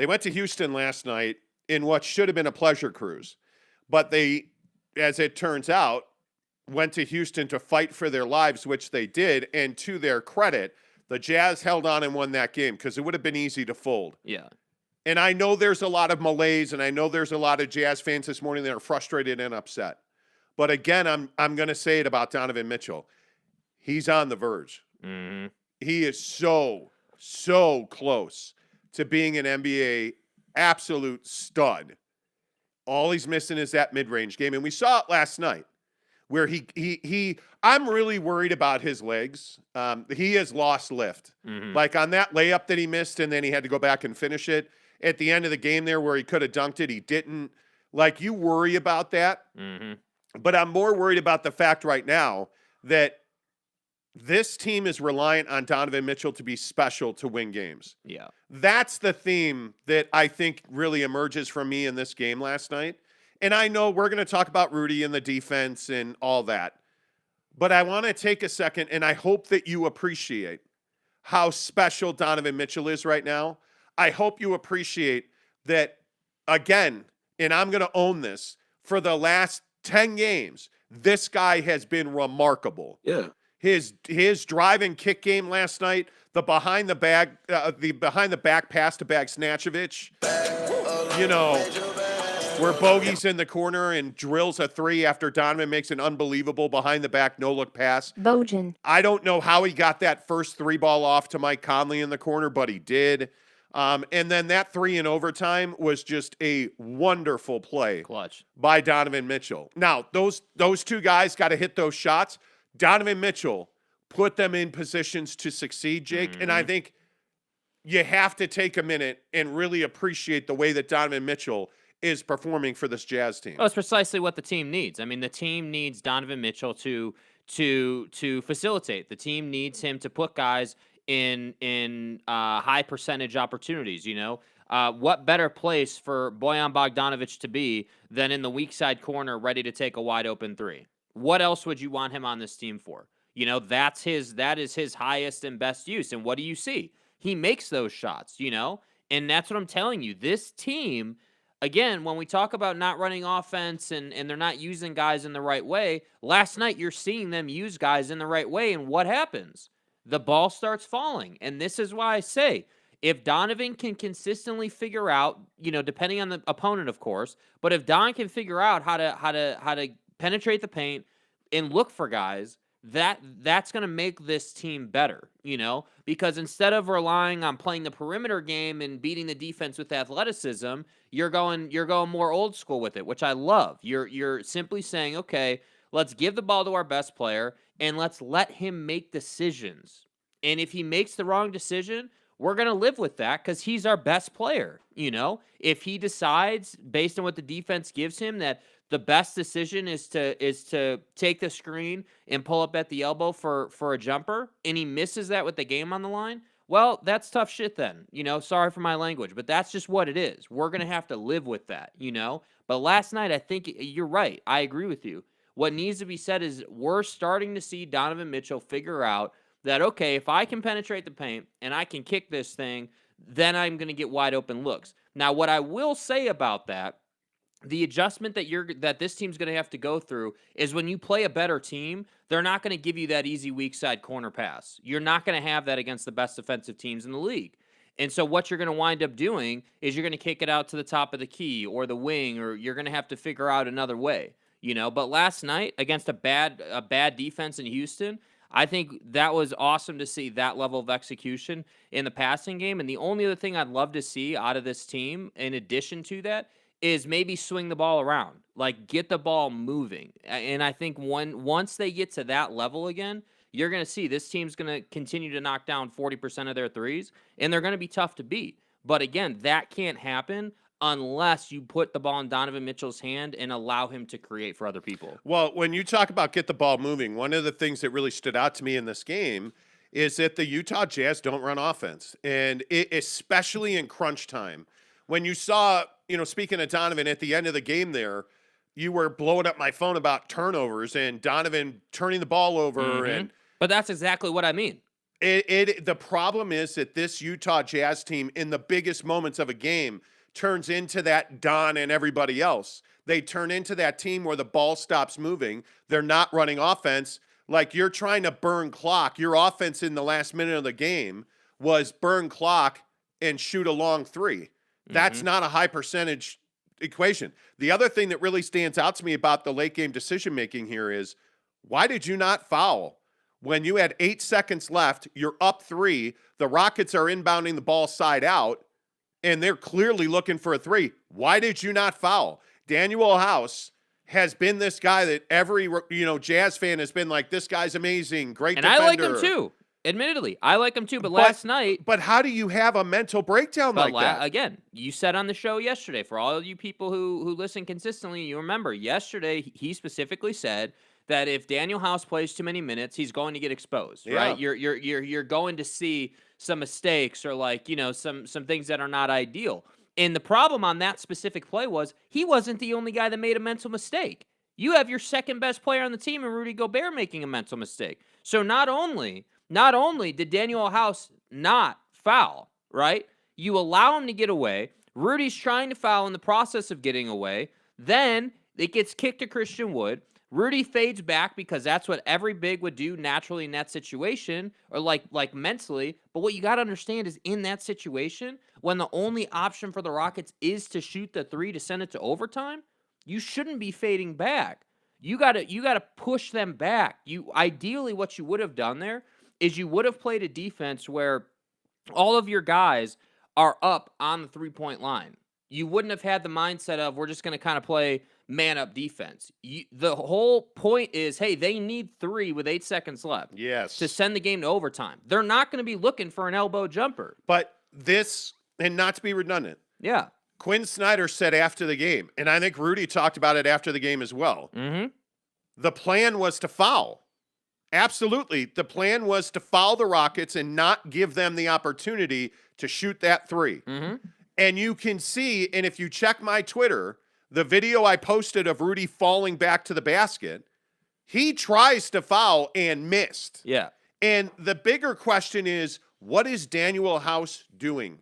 They went to Houston last night in what should have been a pleasure cruise. But they, as it turns out, went to Houston to fight for their lives, which they did. And to their credit, the Jazz held on and won that game because it would have been easy to fold. Yeah. And I know there's a lot of malaise, and I know there's a lot of Jazz fans this morning that are frustrated and upset. But again, I'm going to say it about Donovan Mitchell. He's on the verge. Mm-hmm. He is so close to being an NBA absolute stud. All he's missing is that mid-range game. And we saw it last night where I'm really worried about his legs. He has lost lift. Mm-hmm. Like on that layup that he missed and then he had to go back and finish it at the end of the game there where he could have dunked it, he didn't. Like, you worry about that. Mm-hmm. But I'm more worried about the fact right now that this team is reliant on Donovan Mitchell to be special to win games. Yeah. That's the theme that I think really emerges from me in this game last night. And I know we're going to talk about Rudy and the defense and all that. But I want to take a second, and I hope that you appreciate how special Donovan Mitchell is right now. I hope you appreciate that, again, and I'm going to own this, for the last 10 games, this guy has been remarkable. Yeah. His drive and kick game last night, the behind the back pass to Bagsnatchevich, where Bogey's in the corner and drills a three after Donovan makes an unbelievable behind the back no look pass. Bojan. I don't know how he got that first three ball off to Mike Conley in the corner, but he did. And then that three in overtime was just a wonderful play. Clutch. By Donovan Mitchell. Now, those two guys got to hit those shots. Donovan Mitchell put them in positions to succeed, Jake. Mm-hmm. And I think you have to take a minute and really appreciate the way that Donovan Mitchell is performing for this Jazz team. Well, it's precisely what the team needs. I mean, the team needs Donovan Mitchell to facilitate. The team needs him to put guys in high percentage opportunities. What better place for Bojan Bogdanovic to be than in the weak side corner, ready to take a wide open three? What else would you want him on this team for? That is his highest and best use. And what do you see? He makes those shots, and that's what I'm telling you. This team, again, when we talk about not running offense and they're not using guys in the right way, last night you're seeing them use guys in the right way. And what happens? The ball starts falling. And this is why I say, if Donovan can consistently figure out, depending on the opponent, of course, but if Don can figure out how to penetrate the paint and look for guys, that's going to make this team better, because instead of relying on playing the perimeter game and beating the defense with athleticism, you're going more old school with it, which I love. You're simply saying, okay, let's give the ball to our best player and let's let him make decisions. And if he makes the wrong decision, we're going to live with that because he's our best player. If he decides based on what the defense gives him that the best decision is to take the screen and pull up at the elbow for a jumper, and he misses that with the game on the line, well, that's tough shit then. Sorry for my language, but that's just what it is. We're going to have to live with that, But last night, I think you're right. I agree with you. What needs to be said is we're starting to see Donovan Mitchell figure out that, okay, if I can penetrate the paint and I can kick this thing, then I'm going to get wide open looks. Now, what I will say about that, the adjustment that this team's going to have to go through is when you play a better team, they're not going to give you that easy weak side corner pass. You're not going to have that against the best defensive teams in the league. And so what you're going to wind up doing is you're going to kick it out to the top of the key or the wing, or you're going to have to figure out another way, But last night against a bad defense in Houston, I think that was awesome to see that level of execution in the passing game. And the only other thing I'd love to see out of this team, in addition to that, is maybe swing the ball around, like get the ball moving. And I think once they get to that level again, you're going to see this team's going to continue to knock down 40% of their threes, and they're going to be tough to beat. But again, that can't happen unless you put the ball in Donovan Mitchell's hand and allow him to create for other people. Well, when you talk about get the ball moving, one of the things that really stood out to me in this game is that the Utah Jazz don't run offense, and especially in crunch time. When you saw, speaking of Donovan at the end of the game there, you were blowing up my phone about turnovers and Donovan turning the ball over. Mm-hmm. But that's exactly what I mean. The problem is that this Utah Jazz team, in the biggest moments of a game, turns into that Don and everybody else. They turn into that team where the ball stops moving. They're not running offense. Like, you're trying to burn clock. Your offense in the last minute of the game was burn clock and shoot a long three. That's not a high percentage equation. The other thing that really stands out to me about the late game decision making here is, why did you not foul? When you had 8 seconds left, you're up 3. The Rockets are inbounding the ball side out, and they're clearly looking for a 3. Why did you not foul? Daniel House has been this guy that every Jazz fan has been like, this guy's amazing, great And defender. I like him too. Admittedly, I like him too. But last night. But how do you have a mental breakdown like that? Again, you said on the show yesterday, for all of you people who listen consistently, you remember yesterday he specifically said that if Daniel House plays too many minutes, he's going to get exposed, right? You're going to see some mistakes or some things that are not ideal. And the problem on that specific play was he wasn't the only guy that made a mental mistake. You have your second best player on the team in Rudy Gobert making a mental mistake. So not only did Daniel House not foul, right? You allow him to get away. Rudy's trying to foul in the process of getting away. Then it gets kicked to Christian Wood. Rudy fades back because that's what every big would do naturally in that situation, or like mentally. But what you got to understand is, in that situation, when the only option for the Rockets is to shoot the 3 to send it to overtime, you shouldn't be fading back. You got to push them back. Ideally, what you would have done there is you would have played a defense where all of your guys are up on the 3-point line. You wouldn't have had the mindset of, we're just going to kind of play man-up defense. The whole point is, hey, they need 3 with 8 seconds left. Yes. To send the game to overtime. They're not going to be looking for an elbow jumper. But this, and not to be redundant, yeah, Quinn Snyder said after the game, and I think Rudy talked about it after the game as well, the plan was to foul. Absolutely. The plan was to foul the Rockets and not give them the opportunity to shoot that 3. And you can see, and if you check my Twitter, the video I posted of Rudy falling back to the basket, he tries to foul and missed. Yeah. And the bigger question is, what is Daniel House doing?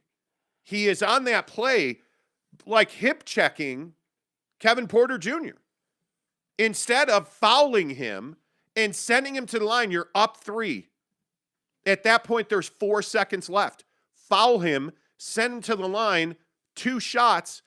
He is on that play like hip checking Kevin Porter Jr. Instead of fouling him and sending him to the line, you're up 3. At that point, there's 4 seconds left. Foul him, send him to the line, 2 shots.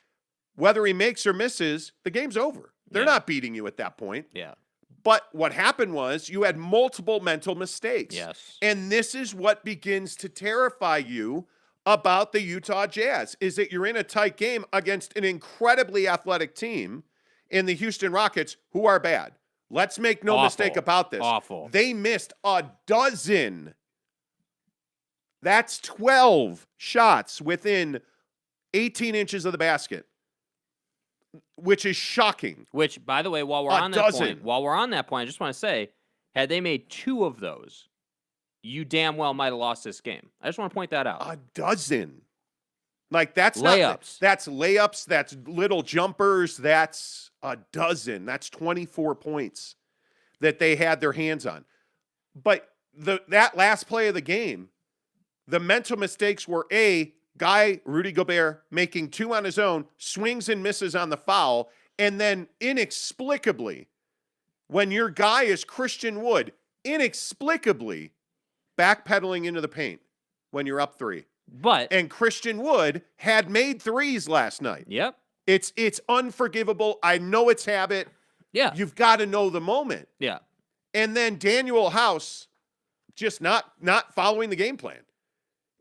Whether he makes or misses, the game's over. They're not beating you at that point. Yeah. But what happened was you had multiple mental mistakes. Yes. And this is what begins to terrify you about the Utah Jazz, is that you're in a tight game against an incredibly athletic team in the Houston Rockets, who are bad. Let's make no mistake about this. Awful. They missed a dozen. That's 12 shots within 18 inches of the basket, which is shocking. Which, by the way, while we're on that point, I just want to say, had they made 2 of those, you damn well might have lost this game. I just want to point that out. A dozen. Like, that's layups. That's layups. That's little jumpers. That's a dozen. That's 24 points that they had their hands on. But that last play of the game, the mental mistakes were Rudy Gobert making 2 on his own, swings and misses on the foul, and then inexplicably, when your guy is Christian Wood, inexplicably backpedaling into the paint when you're up 3. And Christian Wood had made 3s last night. Yep. It's unforgivable. I know it's habit. Yeah. You've got to know the moment. Yeah. And then Daniel House just not following the game plan.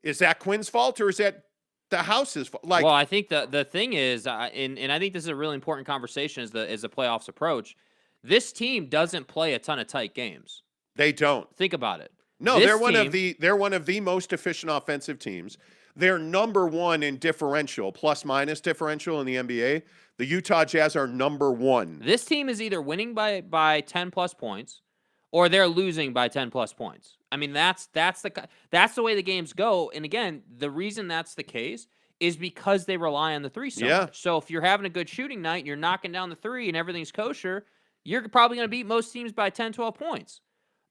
Is that Quinn's fault, or is that the House's fault? Well, I think the thing is, and I think this is a really important conversation as the playoffs approach. This team doesn't play a ton of tight games. They don't. Think about it. No, they're one of the most efficient offensive teams. They're number 1 in differential, plus-minus differential in the NBA. The Utah Jazz are number 1. This team is either winning by 10+ points, or they're losing by 10+ points. I mean, that's the way the games go. And again, the reason that's the case is because they rely on the 3 so much. So if you're having a good shooting night and you're knocking down the 3 and everything's kosher, you're probably going to beat most teams by 10, 12 points.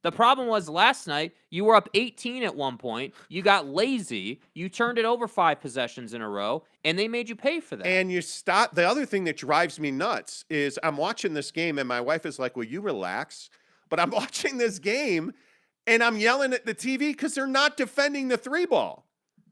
The problem was last night, you were up 18 at one point. You got lazy. You turned it over 5 possessions in a row, and they made you pay for that. And you stop. The other thing that drives me nuts is I'm watching this game, and my wife is like, "Will you relax?" But I'm watching this game, and I'm yelling at the TV because they're not defending the 3-ball.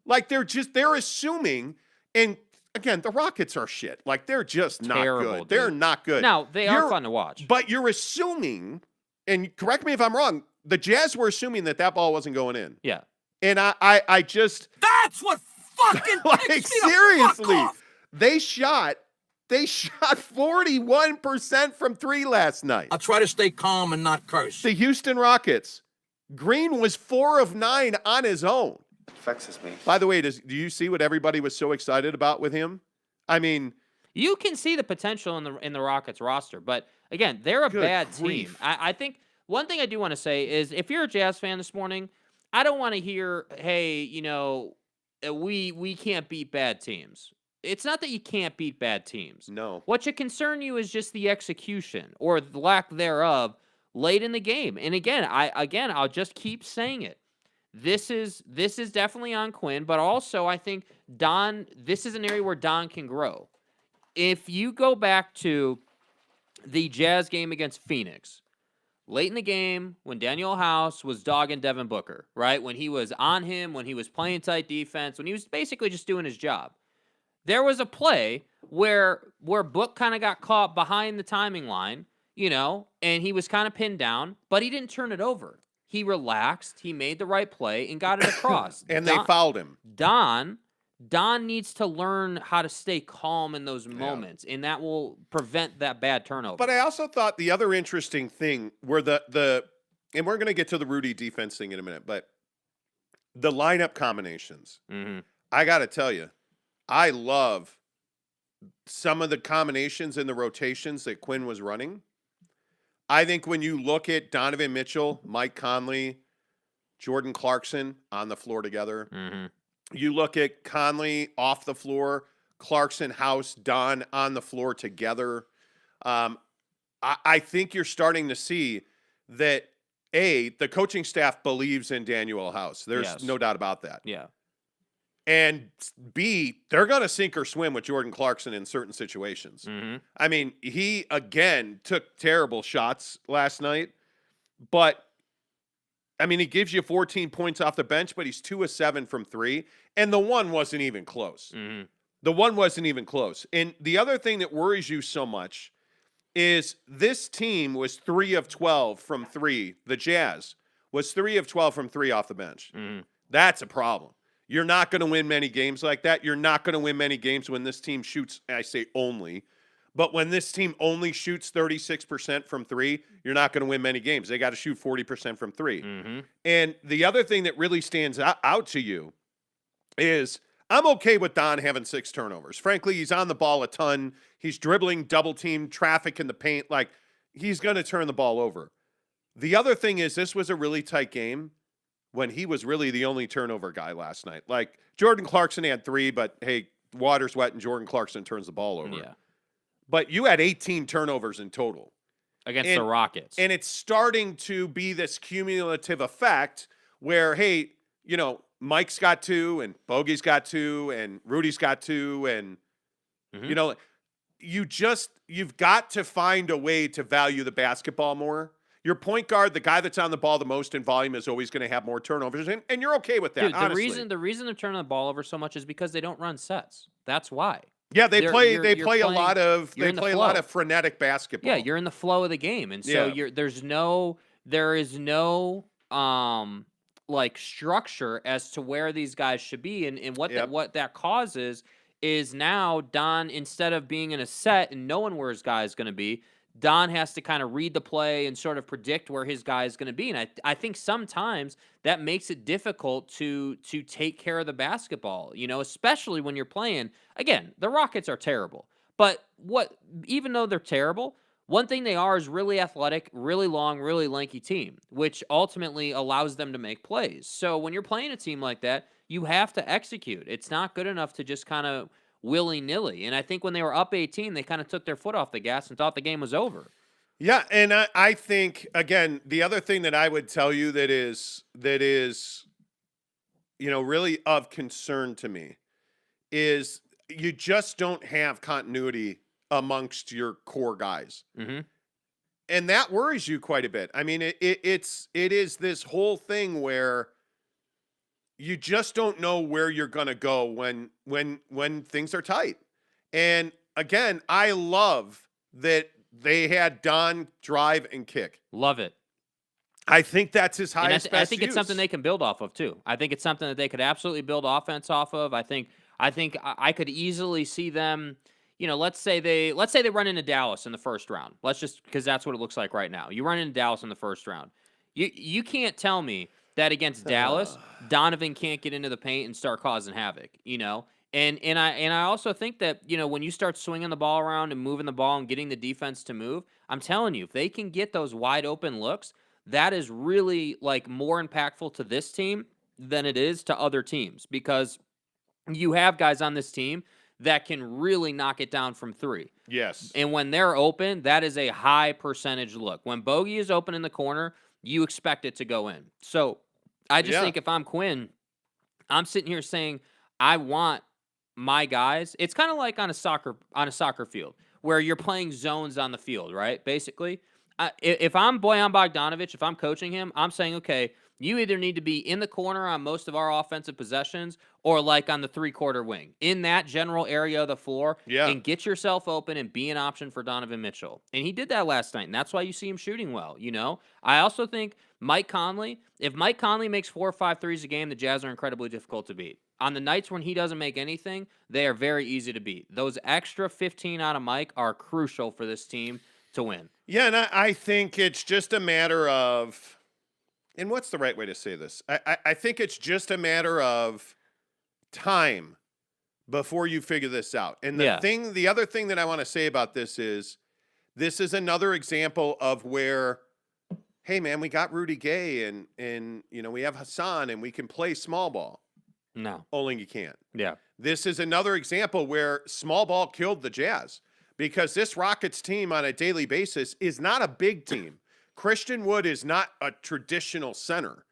Like, they're assuming. And again, the Rockets are shit. Like, they're just not Terrible, good. dude. They're not good. Now, they are fun to watch. But you're assuming, and correct me if I'm wrong, the Jazz were assuming that ball wasn't going in. Yeah. And I just. That's what fucking like, seriously. They shot 41% from 3 last night. I'll try to stay calm and not curse. The Houston Rockets. Green was 4 of 9 on his own. Vexes me. By the way, do you see what everybody was so excited about with him? I mean, you can see the potential in the Rockets roster, but again, they're a bad team. I think one thing I do want to say is if you're a Jazz fan this morning, I don't want to hear, hey, we can't beat bad teams. It's not that you can't beat bad teams. No. What should concern you is just the execution or the lack thereof late in the game. And again, I'll just keep saying it. This is definitely on Quinn, but also I think this is an area where Don can grow. If you go back to the Jazz game against Phoenix, late in the game when Daniel House was dogging Devin Booker, right? When he was on him, when he was playing tight defense, when he was basically just doing his job. There was a play where Book kind of got caught behind the timing line, and he was kind of pinned down, but he didn't turn it over. He relaxed, he made the right play, and got it across. And they fouled him. Don needs to learn how to stay calm in those moments, and that will prevent that bad turnover. But I also thought the other interesting thing were and we're going to get to the Rudy defense thing in a minute, but the lineup combinations. Mm-hmm. I got to tell you, I love some of the combinations and the rotations that Quinn was running. I think when you look at Donovan Mitchell, Mike Conley, Jordan Clarkson on the floor together, you look at Conley off the floor, Clarkson, House, Don on the floor together. I think you're starting to see that, A, the coaching staff believes in Daniel House. There's no doubt about that. Yeah. And B, they're going to sink or swim with Jordan Clarkson in certain situations. Mm-hmm. I mean, he, again, took terrible shots last night. But, I mean, he gives you 14 points off the bench, but he's 2 of 7 from 3. And the one wasn't even close. Mm-hmm. The one wasn't even close. And the other thing that worries you so much is this team was 3 of 12 from 3. The Jazz was 3 of 12 from 3 off the bench. Mm-hmm. That's a problem. You're not going to win many games like that. You're not going to win many games when this team shoots, I say only, but when this team only shoots 36% from 3, you're not going to win many games. They got to shoot 40% from 3. Mm-hmm. And the other thing that really stands out to you is I'm okay with Don having 6 turnovers. Frankly, he's on the ball a ton. He's dribbling, double team, traffic in the paint. Like, he's going to turn the ball over. The other thing is this was a really tight game when he was really the only turnover guy last night. Like, Jordan Clarkson had 3, but hey, water's wet and Jordan Clarkson turns the ball over. Yeah. But you had 18 turnovers in total. Against the Rockets. And it's starting to be this cumulative effect where, hey, Mike's got 2 and Bogey's got 2 and Rudy's got 2 and, you've got to find a way to value the basketball more. Your point guard, the guy that's on the ball the most in volume, is always going to have more turnovers, and you're okay with that. Dude, honestly. the reason they're turning the ball over so much is because they don't run sets. That's why. Yeah, they play a lot of frenetic basketball. Yeah, you're in the flow of the game, and so there is no structure as to where these guys should be, and what that causes is now Don, instead of being in a set and knowing where his guy is going to be, Don has to kind of read the play and sort of predict where his guy is going to be. And I think sometimes that makes it difficult to take care of the basketball, especially when you're playing. Again, the Rockets are terrible. But even though they're terrible, one thing they are is really athletic, really long, really lanky team, which ultimately allows them to make plays. So when you're playing a team like that, you have to execute. It's not good enough to just kind of willy-nilly. And I think when they were up 18, they kind of took their foot off the gas and thought the game was over. Yeah, and I think again, the other thing that I would tell you that is really of concern to me is you just don't have continuity amongst your core guys. Mm-hmm. And that worries you quite a bit. I mean, it is this whole thing where you just don't know where you're going to go when things are tight. And again, I love that they had Don drive and kick. Love it. I think that's his And highest I best think it's something use. they can build off of too. I think it's something that they could absolutely build offense off of. I think I could easily see them. Let's say they run into Dallas in the first round. Let's just because that's what it looks like right now. You run into Dallas in the first round. You can't tell me that against Dallas, Donovan can't get into the paint and start causing havoc. And I also think that when you start swinging the ball around and moving the ball and getting the defense to move, I'm telling you, if they can get those wide open looks, that is really like more impactful to this team than it is to other teams because you have guys on this team that can really knock it down from three. Yes. And when they're open, that is a high percentage look. When Bogey is open in the corner, you expect it to go in. So I just think if I'm Quinn, I'm sitting here saying I want my guys. It's kind of like on a soccer field where you're playing zones on the field, right? Basically, if I'm Bojan Bogdanovic, if I'm coaching him, I'm saying, okay, you either need to be in the corner on most of our offensive possessions or like on the 3-quarter wing in that general area of the floor and get yourself open and be an option for Donovan Mitchell. And he did that last night, and that's why you see him shooting well. I also think Mike Conley, if Mike Conley makes 4 or 5 threes a game, the Jazz are incredibly difficult to beat. On the nights when he doesn't make anything, they are very easy to beat. Those extra 15 out of Mike are crucial for this team to win. Yeah, and I think it's just a matter of, and what's the right way to say this? I think it's just a matter of time before you figure this out. And the other thing that I want to say about this is another example of where, hey man, we got Rudy Gay and we have Hassan and we can play small ball. No. Only you can't. Yeah. This is another example where small ball killed the Jazz because this Rockets team on a daily basis is not a big team. Christian Wood is not a traditional center.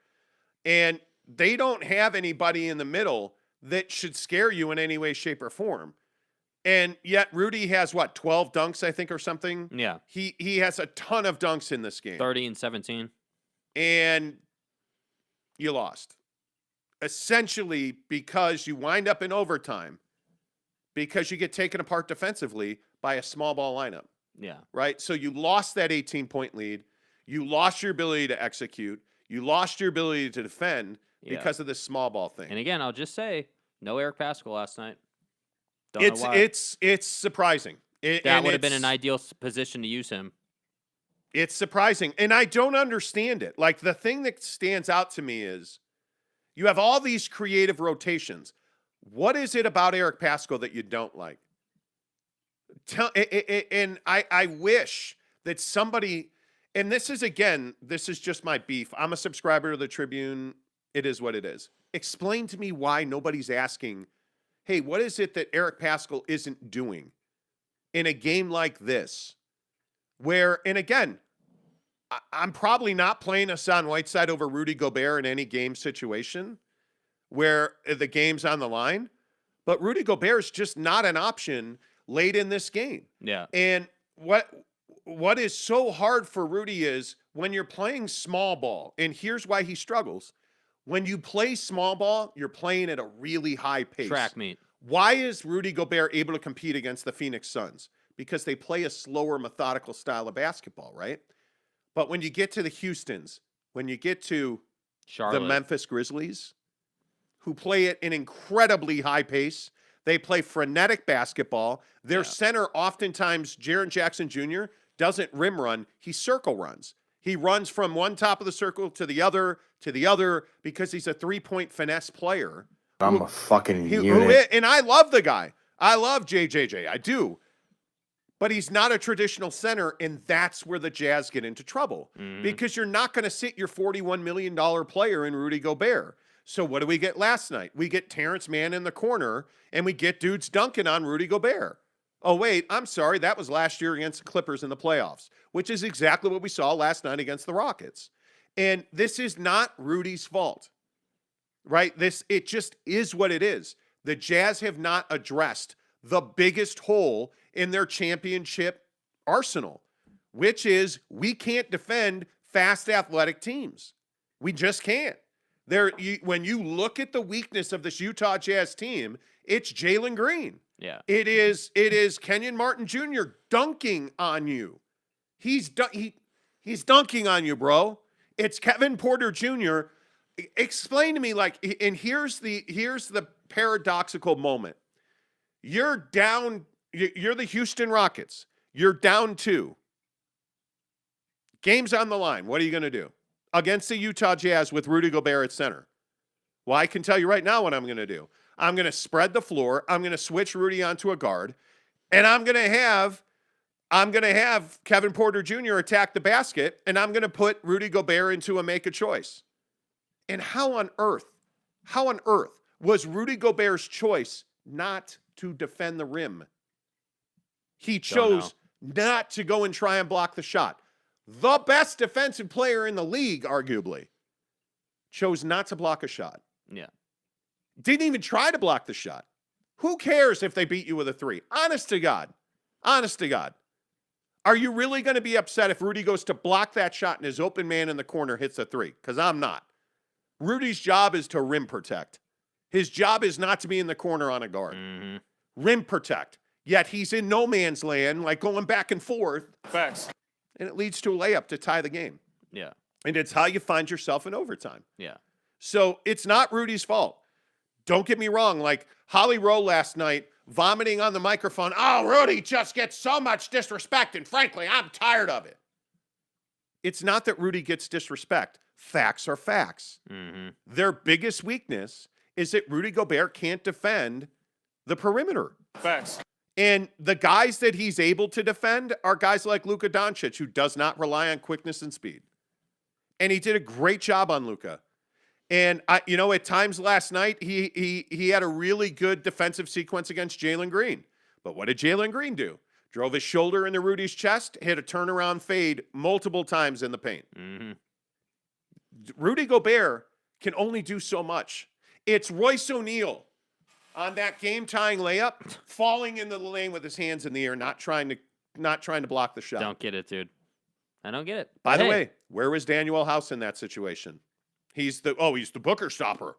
And they don't have anybody in the middle that should scare you in any way, shape, or form. And yet Rudy has 12 dunks, I think, or something? Yeah. He has a ton of dunks in this game. 30 and 17. And you lost. Essentially because you wind up in overtime because you get taken apart defensively by a small ball lineup. Yeah. Right? So you lost that 18-point lead. You lost your ability to execute. You lost your ability to defend because of this small ball thing. And again, I'll just say, no Eric Paschall last night. Don't know why. It's surprising. That would have been an ideal position to use him. It's surprising. And I don't understand it. Like, the thing that stands out to me is you have all these creative rotations. What is it about Eric Paschall that you don't like? And I wish that somebody, and this is just my beef. I'm a subscriber to the Tribune. It is what it is. Explain to me why nobody's asking, hey, what is it that Eric Paschall isn't doing in a game like this? Where, and again, I'm probably not playing Hassan Whiteside over Rudy Gobert in any game situation where the game's on the line, but Rudy Gobert is just not an option late in this game. Yeah. And what is so hard for Rudy is when you're playing small ball, and here's why he struggles. When you play small ball, you're playing at a really high pace. Track meet. Why is Rudy Gobert able to compete against the Phoenix Suns? Because they play a slower, methodical style of basketball, right? But when you get to the Houstons, when you get to Charlotte, the Memphis Grizzlies, who play at an incredibly high pace, they play frenetic basketball. Their center, oftentimes, Jaren Jackson Jr., doesn't rim run. He circle runs. He runs from one top of the circle to the other, because he's a three-point finesse player. I'm a fucking unit. And I love the guy. I love JJJ. I do. But he's not a traditional center, and that's where the Jazz get into trouble. Mm-hmm. Because you're not going to sit your $41 million player in Rudy Gobert. So what do we get last night? We get Terrence Mann in the corner, and we get dudes dunking on Rudy Gobert. Oh, wait, I'm sorry. That was last year against the Clippers in the playoffs, which is exactly what we saw last night against the Rockets. And this is not Rudy's fault, right? It just is what it is. The Jazz have not addressed the biggest hole in their championship arsenal, which is we can't defend fast athletic teams. We just can't. When you look at the weakness of this Utah Jazz team, it's Jalen Green. Yeah. It is Kenyon Martin Jr. dunking on you. He's dunking on you, bro. It's Kevin Porter Jr. Explain to me, like, and here's the paradoxical moment. You're down, you're the Houston Rockets. You're down 2. Game's on the line. What are you going to do? Against the Utah Jazz with Rudy Gobert at center. Well, I can tell you right now what I'm going to do. I'm going to spread the floor. I'm going to switch Rudy onto a guard, and I'm going to have Kevin Porter Jr. attack the basket, and I'm going to put Rudy Gobert into a make a choice. And how on earth was Rudy Gobert's choice not to defend the rim? He chose not to go and try and block the shot. The best defensive player in the league, arguably, chose not to block a shot. Yeah. Didn't even try to block the shot. Who cares if they beat you with a 3? Honest to God. Honest to God. Are you really going to be upset if Rudy goes to block that shot and his open man in the corner hits a 3? Because I'm not. Rudy's job is to rim protect. His job is not to be in the corner on a guard. Mm-hmm. Rim protect. Yet he's in no man's land, like going back and forth. Facts. And it leads to a layup to tie the game. Yeah. And it's how you find yourself in overtime. Yeah. So it's not Rudy's fault. Don't get me wrong. Like Holly Rowe last night, vomiting on the microphone. Oh, Rudy just gets so much disrespect. And frankly, I'm tired of it. It's not that Rudy gets disrespect. Facts are facts. Mm-hmm. Their biggest weakness is that Rudy Gobert can't defend the perimeter. Facts. And the guys that he's able to defend are guys like Luka Doncic, who does not rely on quickness and speed. And he did a great job on Luka. And at times last night, he had a really good defensive sequence against Jalen Green. But what did Jalen Green do? Drove his shoulder into Rudy's chest, hit a turnaround fade multiple times in the paint. Mm-hmm. Rudy Gobert can only do so much. It's Royce O'Neal on that game-tying layup, falling into the lane with his hands in the air, not trying to block the shot. Don't get it, dude. I don't get it. By the way, where was Daniel House in that situation? He's the Booker stopper.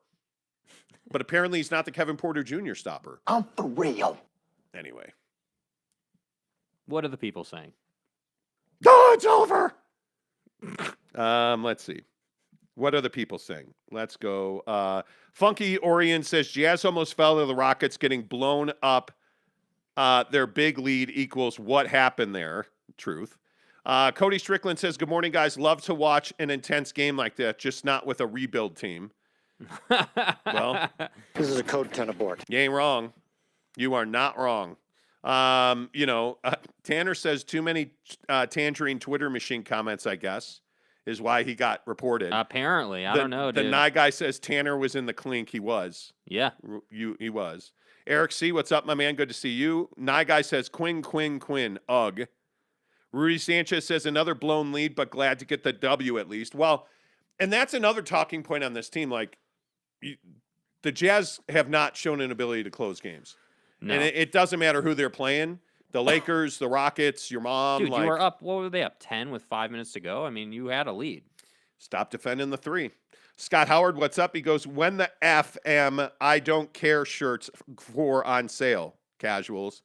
But apparently he's not the Kevin Porter Jr. stopper. I'm for real. Anyway. What are the people saying? Oh, it's over. Let's see. What are the people saying? Let's go. Funky Orion says Jazz almost fell to the Rockets, getting blown up. Their big lead equals what happened there. Truth. Cody Strickland says, good morning, guys. Love to watch an intense game like that, just not with a rebuild team. Well, this is a code 10 abort. You ain't wrong. You are not wrong. Tanner says too many Tangerine Twitter machine comments, I guess, is why he got reported. Apparently. I don't know, dude. The Nye guy says Tanner was in the clink. He was. Yeah. He was. Eric C., what's up, my man? Good to see you. Nye guy says Quinn. Ugh. Rudy Sanchez says another blown lead, but glad to get the W at least. Well, and that's another talking point on this team. Like, the Jazz have not shown an ability to close games. No. And it doesn't matter who they're playing. The Lakers, the Rockets, your mom. Dude, you were up, what were they up, 10 with 5 minutes to go? I mean, you had a lead. Stop defending the 3. Scott Howard, what's up? He goes, when the FM I don't care shirts for on sale, casuals.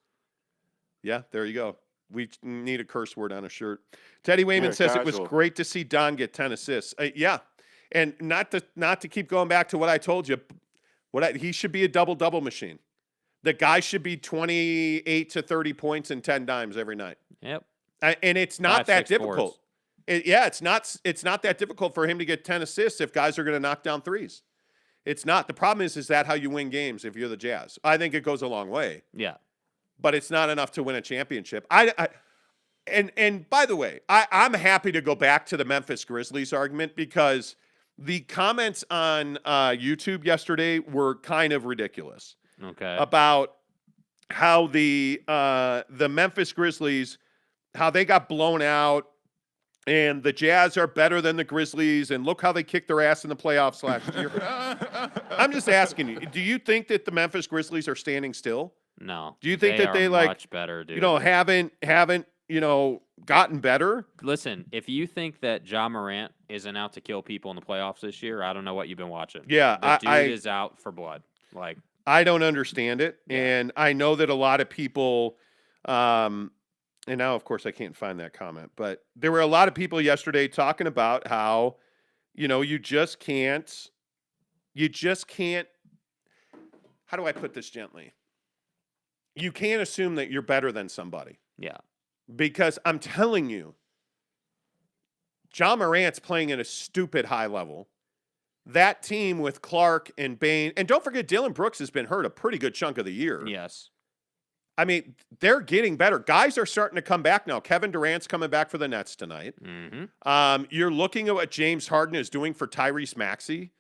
Yeah, there you go. We need a curse word on a shirt. Teddy Wayman says casual. It was great to see Don get 10 assists. Yeah, and not to keep going back to what I told you. He should be a double-double machine. The guy should be 28 to 30 points and 10 dimes every night. Yep. And it's not that difficult. It's not that difficult for him to get 10 assists if guys are going to knock down threes. It's not. The problem is that how you win games if you're the Jazz? I think it goes a long way. Yeah. But it's not enough to win a championship. And by the way, I'm happy to go back to the Memphis Grizzlies argument because the comments on YouTube yesterday were kind of ridiculous. Okay. About how the Memphis Grizzlies, how they got blown out, and the Jazz are better than the Grizzlies, and look how they kicked their ass in the playoffs last year. I'm just asking you, do you think that the Memphis Grizzlies are standing still? No. Do you think that they much better, dude? Haven't gotten better? Listen, if you think that Ja Morant isn't out to kill people in the playoffs this year, I don't know what you've been watching. Yeah, the dude is out for blood. Like, I don't understand it, Yeah. and I know that a lot of people, and now of course I can't find that comment, but there were a lot of people yesterday talking about how, you just can't. How do I put this gently? You can't assume that you're better than somebody. Yeah. Because I'm telling you, Ja Morant's playing at a stupid high level. That team with Clark and Bane, and don't forget Dylan Brooks has been hurt a pretty good chunk of the year. Yes. I mean, they're getting better. Guys are starting to come back now. Kevin Durant's coming back for the Nets tonight. Mm-hmm. You're looking at what James Harden is doing for Tyrese Maxey.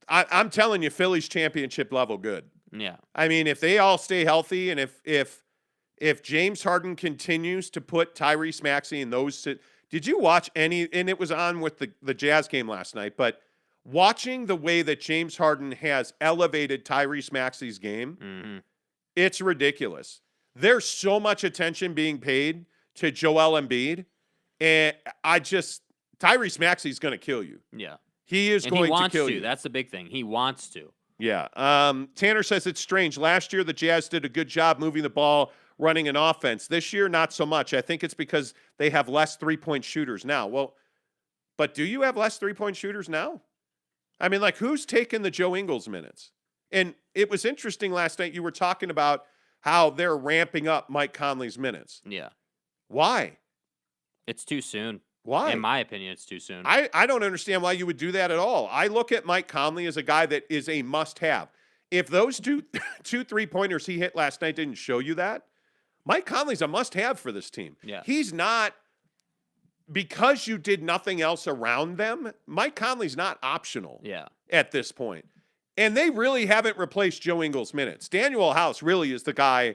I'm telling you, Philly's championship level good. Yeah. I mean, if they all stay healthy, and if James Harden continues to put Tyrese Maxey in those, did you watch any? And it was on with the Jazz game last night, but watching the way that James Harden has elevated Tyrese Maxey's game, it's ridiculous. There's so much attention being paid to Joel Embiid, and Tyrese Maxey's going to kill you. Yeah. He is going to kill you. That's the big thing. He wants to. Yeah. Tanner says it's strange. Last year, the Jazz did a good job moving the ball, running an offense. This year, not so much. I think it's because they have less three-point shooters now. Well, but do you have less three-point shooters now? I mean, like, who's taking the Joe Ingles minutes? And it was interesting last night. You were talking about how they're ramping up Mike Conley's minutes. Yeah. Why? It's too soon. Why? In my opinion, it's too soon. I don't understand why you would do that at all. I look at Mike Conley as a guy that is a must-have. If those two three-pointers he hit last night didn't show you that, Mike Conley's a must-have for this team. Yeah. He's not, because you did nothing else around them, Mike Conley's not optional at this point. And they really haven't replaced Joe Ingles' minutes. Daniel House really is the guy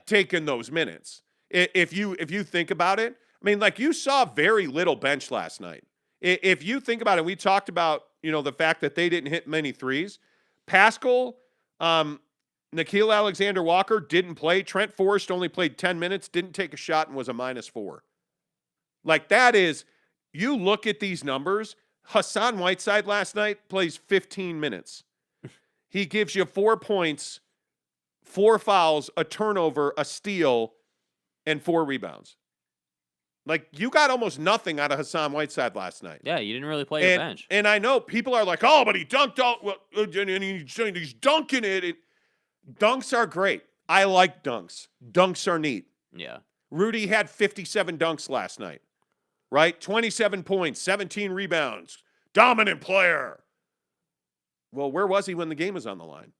taking those minutes. If you think about it, I mean, like, you saw very little bench last night. If you think about it, we talked about, the fact that they didn't hit many threes. Pascal, Nickeil Alexander-Walker didn't play. Trent Forrest only played 10 minutes, didn't take a shot, and was a -4. Like, that is, you look at these numbers, Hassan Whiteside last night plays 15 minutes. He gives you 4 points, 4 fouls, a turnover, a steal, and 4 rebounds. Like, you got almost nothing out of Hassan Whiteside last night. Yeah, you didn't really play your bench. And I know people are like, oh, but he dunked out, and he's dunking it. Dunks are great. I like dunks. Dunks are neat. Yeah. Rudy had 57 dunks last night, right? 27 points, 17 rebounds, dominant player. Well, where was he when the game was on the line?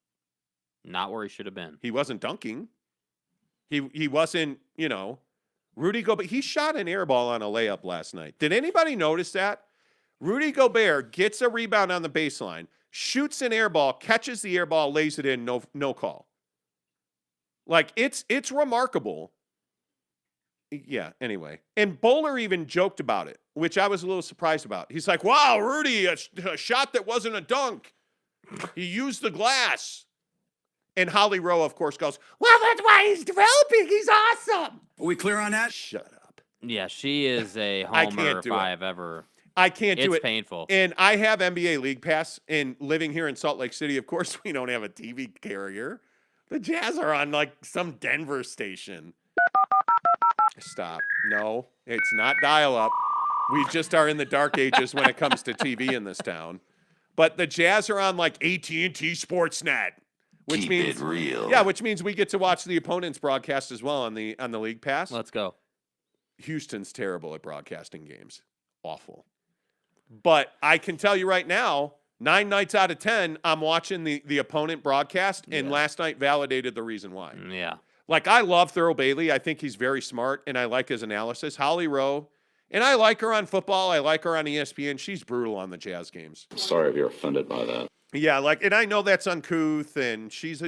Not where he should have been. He wasn't dunking. He wasn't, Rudy Gobert, he shot an air ball on a layup last night. Did anybody notice that? Rudy Gobert gets a rebound on the baseline, shoots an air ball, catches the air ball, lays it in, no call. Like, it's remarkable. Yeah, anyway. And Bowler even joked about it, which I was a little surprised about. He's like, wow, Rudy, a shot that wasn't a dunk. He used the glass. And Holly Rowe, of course, goes, well, that's why he's developing. He's awesome. Are we clear on that? Shut up. Yeah, she is a I homer can't if do it. I've ever. I can't do it. It's painful. And I have NBA League Pass, and living here in Salt Lake City, of course, we don't have a TV carrier. The Jazz are on, like, some Denver station. Stop. No, it's not dial-up. We just are in the dark ages when it comes to TV in this town. But the Jazz are on, like, AT&T Sportsnet. Which means, it real. Yeah, which means we get to watch the opponent's broadcast as well on the League Pass. Let's go. Houston's terrible at broadcasting games. Awful. But I can tell you right now, 9 nights out of 10, I'm watching the opponent broadcast, and last night validated the reason why. Yeah. Like, I love Thurl Bailey. I think he's very smart, and I like his analysis. Holly Rowe, and I like her on football. I like her on ESPN. She's brutal on the Jazz games. Sorry if you're offended by that. Yeah, like, and I know that's uncouth, and she's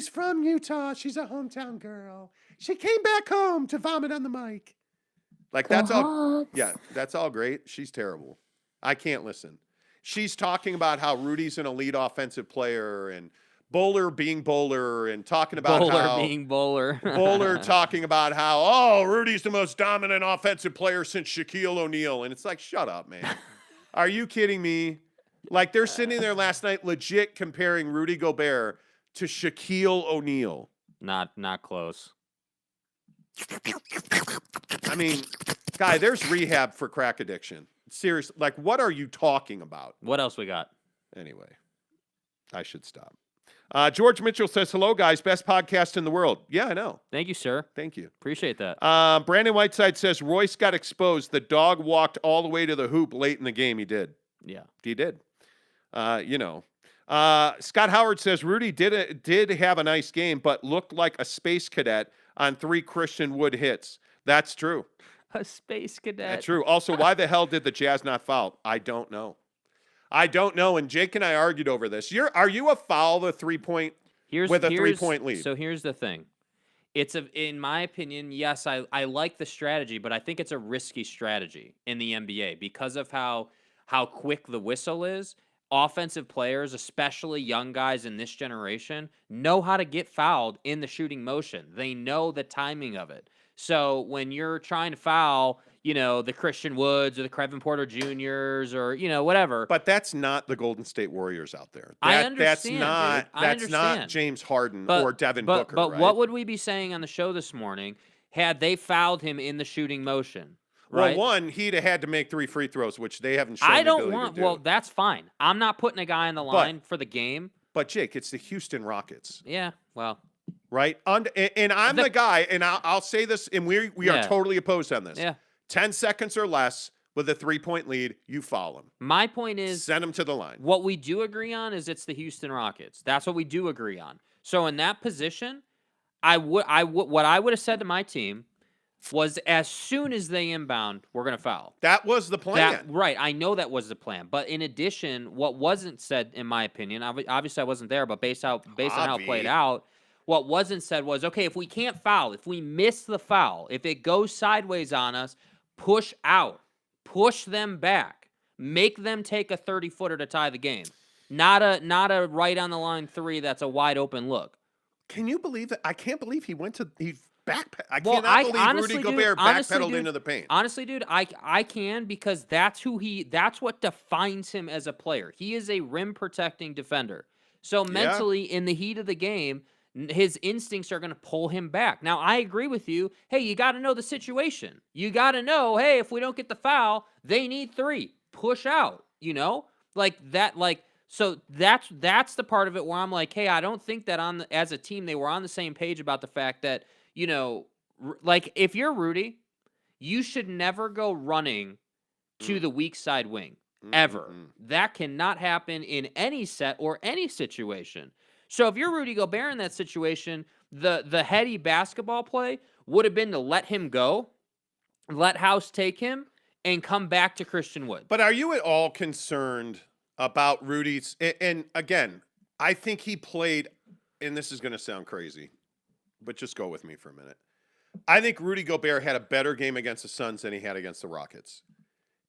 from Utah. She's a hometown girl. She came back home to vomit on the mic. Like, that's all. Yeah, that's all great. She's terrible. I can't listen. She's talking about how Rudy's an elite offensive player, and Bowler being Bowler, and talking about Bowler being Bowler. Bowler talking about how, Rudy's the most dominant offensive player since Shaquille O'Neal. And it's like, shut up, man. Are you kidding me? Like, they're sitting there last night legit comparing Rudy Gobert to Shaquille O'Neal. Not close. I mean, guy, there's rehab for crack addiction. Seriously, like, what are you talking about? What else we got? Anyway, I should stop. George Mitchell says, hello, guys. Best podcast in the world. Yeah, I know. Thank you, sir. Thank you. Appreciate that. Brandon Whiteside says, Royce got exposed. The dog walked all the way to the hoop late in the game. He did. Yeah. He did. Scott Howard says, Rudy did have a nice game, but looked like a space cadet on 3 Christian Wood hits. That's true. A space cadet. That's true. Also, why the hell did the Jazz not foul? I don't know. And Jake and I argued over this. Are you a foul the 3-point with a 3-point lead? So here's the thing. In my opinion, yes, I like the strategy, but I think it's a risky strategy in the NBA because of how quick the whistle is. Offensive players, especially young guys in this generation, know how to get fouled in the shooting motion. They know the timing of it. So when you're trying to foul, the Christian Woods or the Kevin Porter Juniors or, whatever. But that's not the Golden State Warriors out there. I understand. That's not James Harden or Devin Booker. But right? What would we be saying on the show this morning had they fouled him in the shooting motion? Right? Well, one, he'd have had to make 3 free throws, which they haven't shown the ability to do. Well, that's fine. I'm not putting a guy on the line for the game. But, Jake, it's the Houston Rockets. Yeah, well. Right? And I'm the guy, and I'll say this, and we are totally opposed on this. Yeah. 10 seconds or less with a 3-point lead, you foul him. My point is, send him to the line. What we do agree on is it's the Houston Rockets. That's what we do agree on. So in that position, what I would have said to my team was as soon as they inbound, we're going to foul. That was the plan. Right. I know that was the plan. But in addition, what wasn't said, in my opinion, obviously I wasn't there, but based on how it played out, what wasn't said was, okay, if we can't foul, if we miss the foul, if it goes sideways on us, push out, push them back, make them take a 30-footer to tie the game. Not a right on the line 3 that's a wide open look. Can you believe that? I can't believe he cannot believe honestly, Rudy Gobert backpedaled into the paint. Honestly, dude, I can because that's what defines him as a player. He is a rim protecting defender. So mentally, in the heat of the game, his instincts are going to pull him back. Now, I agree with you. Hey, you got to know the situation. You got to know, hey, if we don't get the foul, they need 3. Push out, Like that, so that's the part of it where I'm like, hey, I don't think that as a team they were on the same page about the fact that, like if you're Rudy, you should never go running to the weak side wing ever. That cannot happen in any set or any situation. So if you're Rudy Gobert in that situation, the heady basketball play would have been to let him go, let House take him, and come back to Christian Wood. But are you at all concerned about Rudy's? And again, I think he played, and this is going to sound crazy, but just go with me for a minute. I think Rudy Gobert had a better game against the Suns than he had against the Rockets.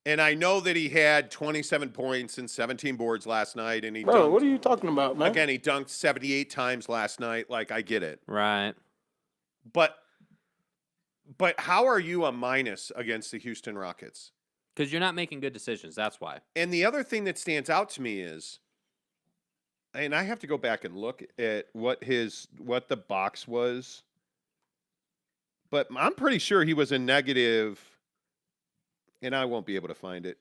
And I know that he had 27 points and 17 boards last night. And Bro, what are you talking about, man? Again, he dunked 78 times last night. Like, I get it. Right. But how are you a minus against the Houston Rockets? Because you're not making good decisions. That's why. And the other thing that stands out to me is, and I have to go back and look at what the box was, but I'm pretty sure he was a negative. And I won't be able to find it.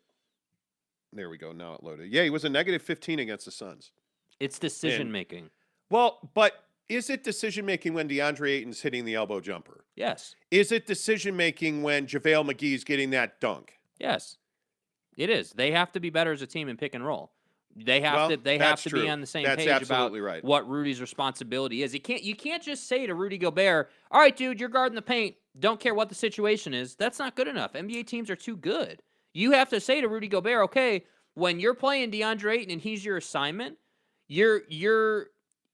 There we go. Now it loaded. Yeah, he was a negative 15 against the Suns. It's decision-making. Well, but is it decision-making when DeAndre Ayton's hitting the elbow jumper? Yes. Is it decision-making when JaVale McGee's getting that dunk? Yes. It is. They have to be better as a team in pick and roll. They have to be on the same page about what Rudy's responsibility is. You can't just say to Rudy Gobert, all right, dude, you're guarding the paint. Don't care what the situation is. That's not good enough. NBA teams are too good. You have to say to Rudy Gobert, okay, when you're playing DeAndre Ayton and he's your assignment,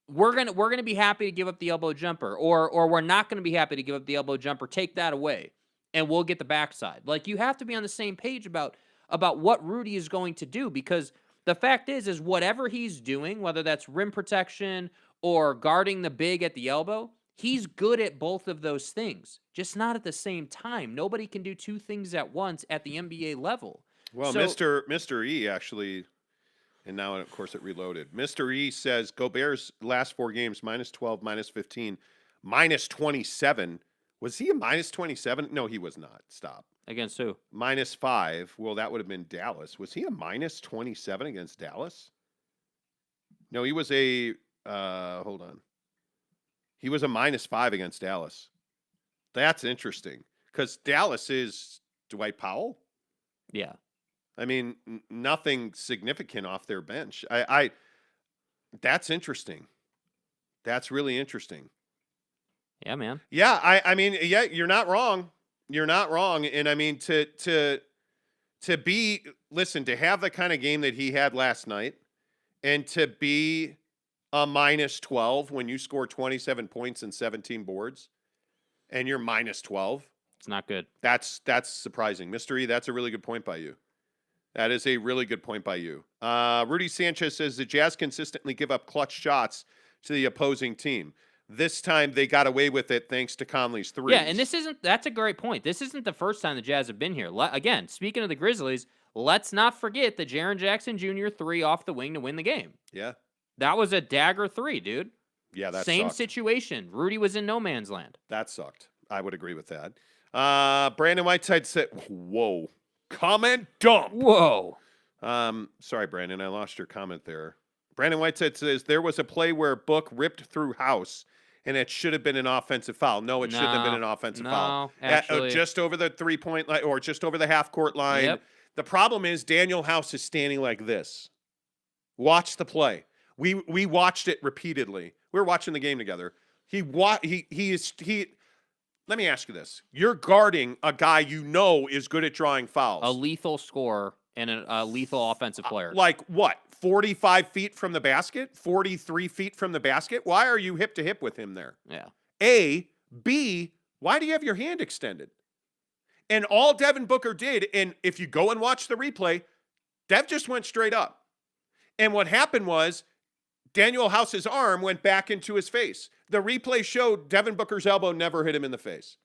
we're gonna be happy to give up the elbow jumper, or we're not gonna be happy to give up the elbow jumper. Take that away, and we'll get the backside. Like, you have to be on the same page about what Rudy is going to do, because the fact is whatever he's doing, whether that's rim protection or guarding the big at the elbow, he's good at both of those things, just not at the same time. Nobody can do two things at once at the NBA level. Well, So- Mr. E actually, and now of course it reloaded. Mr. E says Gobert's last 4 games, -12, -15, -27. Was he a -27? No, he was not. Stop. Against who? -5. Well, that would have been Dallas. Was he a -27 against Dallas? No, he was a hold on. He was a -5 against Dallas. That's interesting, because Dallas is Dwight Powell. Yeah. I mean, nothing significant off their bench. That's interesting. That's really interesting. Yeah, man. Yeah, I mean, yeah, you're not wrong. You're not wrong. And I mean, to have the kind of game that he had last night, and to be a -12 when you score 27 points and 17 boards, and you're -12. It's not good. That's surprising. Mr. E, that's a really good point by you. That is a really good point by you. Rudy Sanchez says the Jazz consistently give up clutch shots to the opposing team. This time they got away with it thanks to Conley's threes. Yeah, and that's a great point. This isn't the first time the Jazz have been here. Again, speaking of the Grizzlies, let's not forget the Jaren Jackson Jr. 3 off the wing to win the game. Yeah. That was a dagger 3, dude. Yeah, that Same sucked. situation. Rudy was in no man's land. That sucked. I would agree with that. Brandon Whiteside said, whoa, comment dump. Whoa. Sorry, Brandon, I lost your comment there. Brandon Whiteside says there was a play where Book ripped through House, and it should have been an offensive foul. No, it shouldn't have been an offensive foul. Actually. Just over the 3-point line, or just over the half-court line. Yep. The problem is Daniel House is standing like this. Watch the play. We watched it repeatedly. We were watching the game together. Let me ask you this. You're guarding a guy you know is good at drawing fouls. A lethal scorer and a lethal offensive player. Like what? 45 feet from the basket? 43 feet from the basket? Why are you hip to hip with him there? Yeah. A. B. Why do you have your hand extended? And all Devin Booker did, and if you go and watch the replay, Dev just went straight up. And what happened was Daniel House's arm went back into his face. The replay showed Devin Booker's elbow never hit him in the face.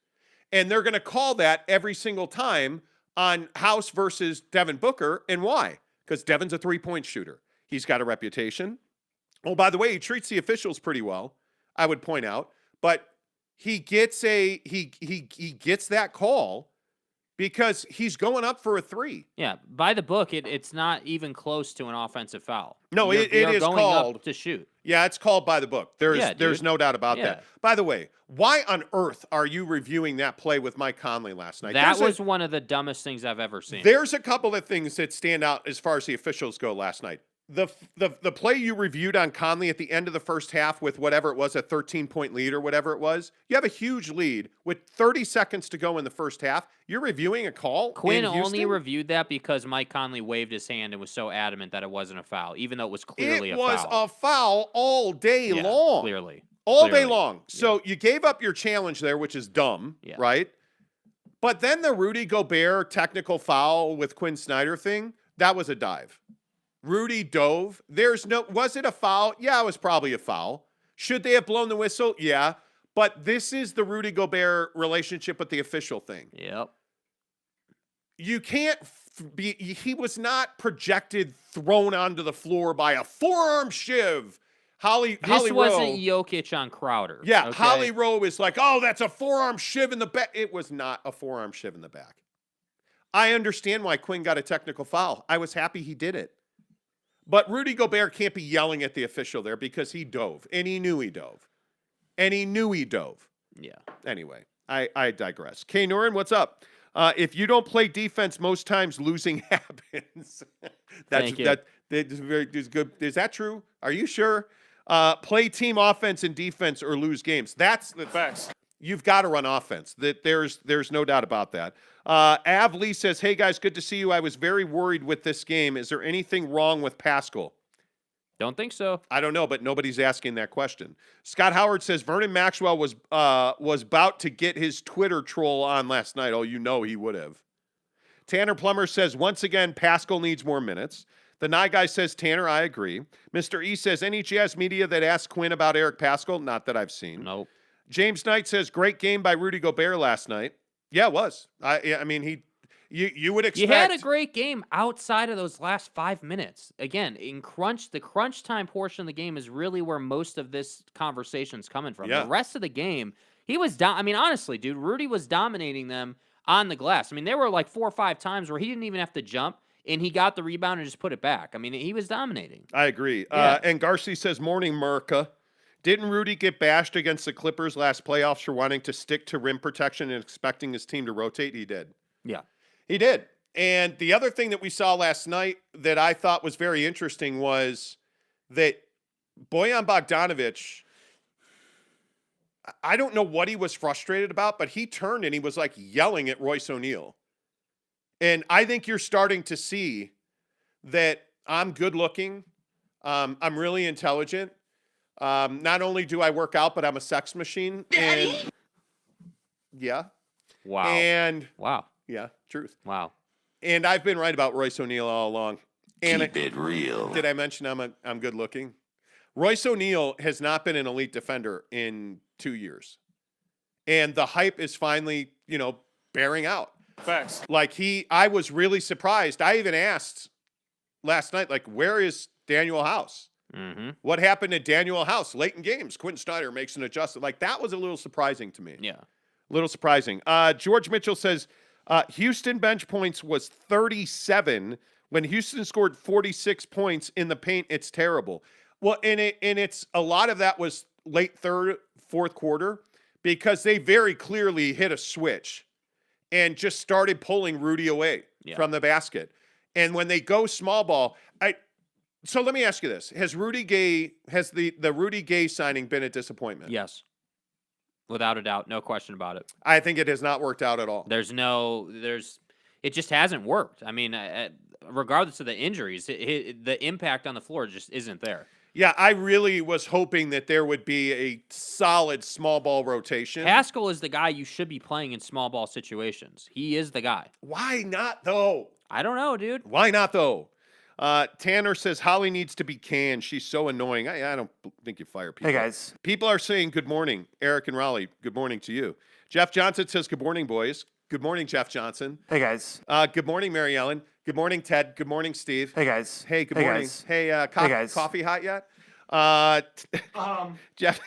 And they're going to call that every single time on House versus Devin Booker. And why? Because Devin's a three-point shooter. He's got a reputation. Oh, by the way, he treats the officials pretty well, I would point out. But he gets he gets that call because he's going up for a 3. Yeah, by the book, it's not even close to an offensive foul. No, it is going called up to shoot. Yeah, it's called by the book. There's no doubt about Yeah. that. By the way, why on earth are you reviewing that play with Mike Conley last night? That was one of the dumbest things I've ever seen. There's a couple of things that stand out as far as the officials go last night. The play you reviewed on Conley at the end of the first half with whatever it was, a 13-point lead or whatever it was. You have a huge lead with 30 seconds to go in the first half. You're reviewing a call Quinn in Houston? only reviewed that because Mike Conley waved his hand and was so adamant that it wasn't a foul, even though it was clearly a foul. It was a foul all day Yeah, long. Clearly. All day long. So you gave up your challenge there, which is dumb, Yeah. right? But then the Rudy Gobert technical foul with Quinn Snyder thing, that was a dive. Rudy dove. Was it a foul? Yeah, it was probably a foul. Should they have blown the whistle? Yeah. But this is the Rudy Gobert relationship with the official thing. Yep. You can't he was not projected, thrown onto the floor by a forearm shiv. Holly This wasn't Rowe. Jokic on Crowder. Yeah, okay? Holly Rowe is like, oh, that's a forearm shiv in the back. It was not a forearm shiv in the back. I understand why Quinn got a technical foul. I was happy he did it. But Rudy Gobert can't be yelling at the official there because he dove, and he knew he dove. Yeah. Anyway, I digress. K. Nurin, what's up? If you don't play defense, most times losing happens. Thank you. That is good. Is that true? Are you sure? Play team offense and defense or lose games. That's the facts. You've got to run offense. There's no doubt about that. Av Lee says, hey, guys, good to see you. I was very worried with this game. Is there anything wrong with Pascal? Don't think so. I don't know, but nobody's asking that question. Scott Howard says Vernon Maxwell was about to get his Twitter troll on last night. Oh, you know he would have. Tanner Plummer says, once again, Pascal needs more minutes. The Nye Guy says, Tanner, I agree. Mr. E says, any Jazz media that asked Quinn about Eric Pascal? Not that I've seen. Nope. James Knight says, great game by Rudy Gobert last night. Yeah, it was. I mean, you would expect. You had a great game outside of those last 5 minutes. Again, in the crunch time portion of the game is really where most of this conversation's coming from. Yeah. The rest of the game, he was I mean, honestly, dude, Rudy was dominating them on the glass. I mean, there were like 4 or 5 times where he didn't even have to jump, and he got the rebound and just put it back. I mean, he was dominating. I agree. Yeah. And Garcia says, morning, Merca. Didn't Rudy get bashed against the Clippers last playoffs for wanting to stick to rim protection and expecting his team to rotate? He did. Yeah. He did. And the other thing that we saw last night that I thought was very interesting was that Bojan Bogdanović, I don't know what he was frustrated about, but he turned and he was like yelling at Royce O'Neal. And I think you're starting to see that I'm good looking. I'm really intelligent. Not only do I work out, but I'm a sex machine. And yeah. Wow. And wow. yeah, truth. Wow. And I've been right about Royce O'Neal all along. And Keep it real. Did I mention I'm good looking? Royce O'Neal has not been an elite defender in 2 years. And the hype is finally, bearing out. Facts. Like I was really surprised. I even asked last night, like, where is Daniel House? Mm-hmm. What happened to Daniel House late in games? Quentin Snyder makes an adjustment. Like, that was a little surprising to me. Yeah. A little surprising. George Mitchell says, Houston bench points was 37. When Houston scored 46 points in the paint, it's terrible. Well, and it's a lot of that was late third, fourth quarter, because they very clearly hit a switch and just started pulling Rudy away from the basket. And when they go small ball, so let me ask you this. Has the Rudy Gay signing been a disappointment? Yes. Without a doubt. No question about it. I think it has not worked out at all. It just hasn't worked. I mean, regardless of the injuries, the impact on the floor just isn't there. Yeah, I really was hoping that there would be a solid small ball rotation. Pascal is the guy you should be playing in small ball situations. He is the guy. Why not, though? I don't know, dude. Why not, though? Tanner says Holly needs to be canned. She's so annoying. I don't think you fire people. Hey, guys. People are saying good morning. Eric and Raleigh, good morning to you. Jeff Johnson says good morning, boys. Good morning, Jeff Johnson. Hey, guys. Good morning, Mary Ellen. Good morning, Ted. Good morning, Steve. Hey, guys. Hey, good Hey, morning. guys. Hey, Hey, guys. coffee hot yet? Jeff,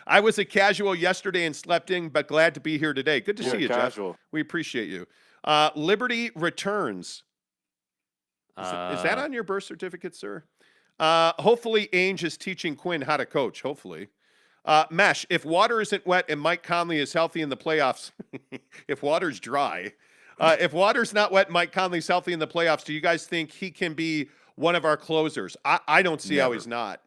I was a casual yesterday and slept in, but glad to be here today. Good to see you, casual. Jeff. We appreciate you. Liberty returns. Is that on your birth certificate, sir? Hopefully Ainge is teaching Quinn how to coach. Hopefully. Mesh, if water isn't wet and Mike Conley is healthy in the playoffs, if water's dry, if water's not wet and Mike Conley's healthy in the playoffs, do you guys think he can be one of our closers? I don't see how he's not.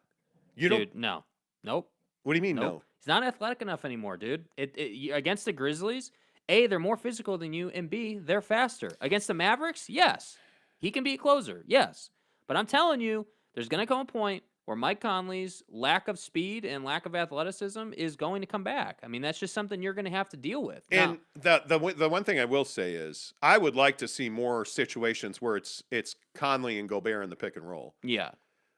Dude, no. Nope. What do you mean, Nope. no? He's not athletic enough anymore, dude. Against the Grizzlies, A, they're more physical than you, and B, they're faster. Against the Mavericks, yes. He can be a closer, yes. But I'm telling you, there's going to come a point where Mike Conley's lack of speed and lack of athleticism is going to come back. I mean, that's just something you're going to have to deal with. And the one thing I will say is I would like to see more situations where it's Conley and Gobert in the pick and roll. Yeah.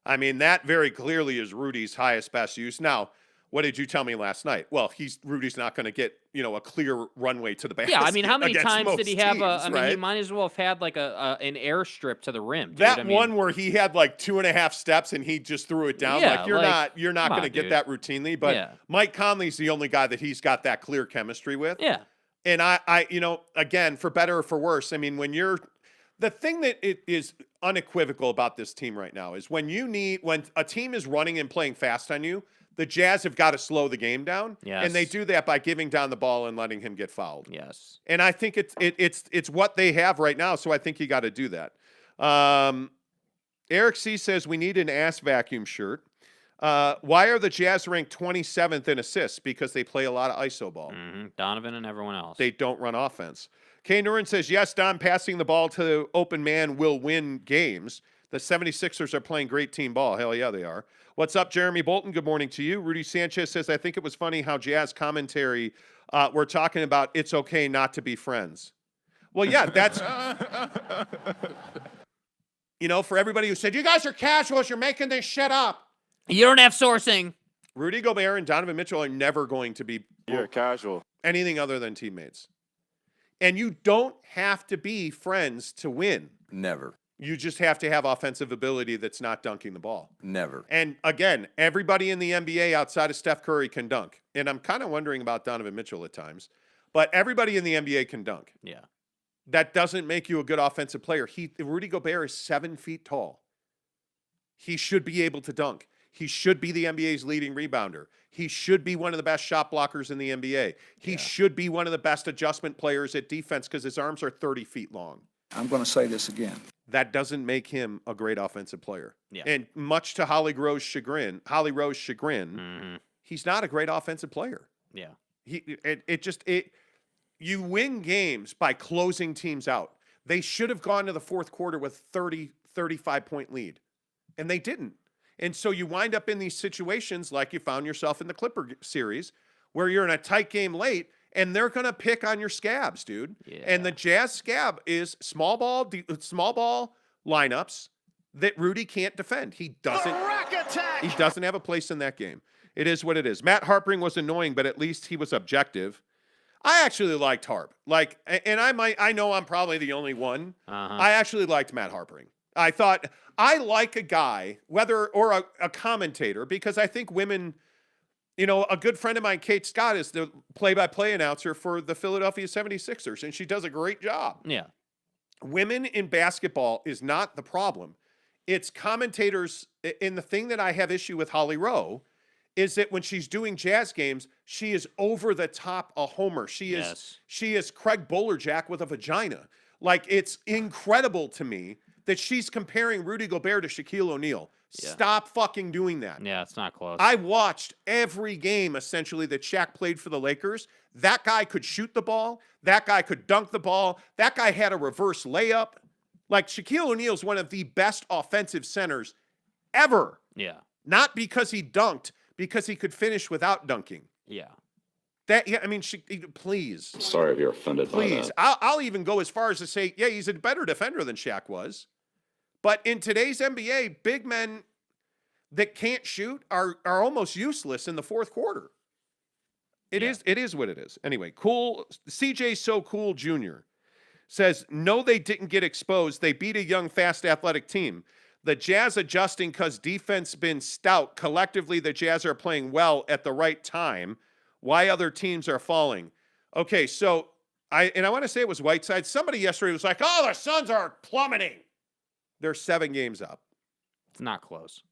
I mean, that very clearly is Rudy's highest best use. Now, what did you tell me last night? Well, Rudy's not going to get, a clear runway to the basket. Yeah, I mean, how many times did he have teams, he might as well have had like an airstrip to the rim. Dude. That one where he had like 2.5 steps and he just threw it down. Yeah, you're not going to get that routinely, but Mike Conley's the only guy that he's got that clear chemistry with. Yeah. And I again, for better or for worse, I mean, the thing that it is unequivocal about this team right now is when a team is running and playing fast on you, the Jazz have got to slow the game down. Yes. And they do that by giving down the ball and letting him get fouled. Yes. And I think it's what they have right now, so I think you got to do that. Eric C. says we need an ass vacuum shirt. Why are the Jazz ranked 27th in assists? Because they play a lot of iso ball. Mm-hmm. Donovan and everyone else. They don't run offense. Kay Nurin says, yes, Don, passing the ball to open man will win games. The 76ers are playing great team ball. Hell yeah, they are. What's up, Jeremy Bolton? Good morning to you. Rudy Sanchez says, I think it was funny how Jazz commentary we're talking about it's okay not to be friends. Well, yeah, that's, for everybody who said, you guys are casuals, you're making this shit up. You don't have sourcing. Rudy Gobert and Donovan Mitchell are never going to be casual. Anything other than teammates. And you don't have to be friends to win. Never. You just have to have offensive ability that's not dunking the ball. Never. And again, everybody in the NBA outside of Steph Curry can dunk. And I'm kind of wondering about Donovan Mitchell at times. But everybody in the NBA can dunk. Yeah. That doesn't make you a good offensive player. Rudy Gobert is 7 feet tall. He should be able to dunk. He should be the NBA's leading rebounder. He should be one of the best shot blockers in the NBA. He should be one of the best adjustment players at defense because his arms are 30 feet long. I'm going to say this again. That doesn't make him a great offensive player. Yeah. And much to Holly Rowe's chagrin, he's not a great offensive player. Yeah. You win games by closing teams out. They should have gone to the fourth quarter with 35-point lead, and they didn't. And so you wind up in these situations like you found yourself in the Clipper series where you're in a tight game late, and they're going to pick on your scabs, dude. Yeah. And the Jazz scab is small ball lineups that Rudy can't defend. He doesn't have a place in that game. It is what it is. Matt Harpering was annoying, but at least he was objective. I actually liked Harp. I know I'm probably the only one. I actually liked Matt Harpering. I thought I like a guy, or a commentator, because I think women, a good friend of mine, Kate Scott, is the play-by-play announcer for the Philadelphia 76ers, and she does a great job. Yeah. Women in basketball is not the problem. It's commentators, and the thing that I have issue with Holly Rowe is that when she's doing Jazz games, she is over the top a homer. She is Craig Bolerjack with a vagina. It's incredible to me that she's comparing Rudy Gobert to Shaquille O'Neal. Yeah. Stop fucking doing that. Yeah, it's not close. I watched every game, essentially, that Shaq played for the Lakers. That guy could shoot the ball. That guy could dunk the ball. That guy had a reverse layup. Shaquille O'Neal is one of the best offensive centers ever. Yeah. Not because he dunked, because he could finish without dunking. Yeah. Please. I'm sorry if you're offended by that. I'll even go as far as to say, yeah, he's a better defender than Shaq was. But in today's NBA, big men that can't shoot are almost useless in the fourth quarter. It is what it is. Anyway, cool. CJ So Cool Jr. says, no, they didn't get exposed. They beat a young, fast, athletic team. The Jazz adjusting because defense been stout. Collectively, the Jazz are playing well at the right time. Why other teams are falling? Okay, so I want to say it was Whiteside. Somebody yesterday was like, oh, the Suns are plummeting. They're 7 games up. It's not close.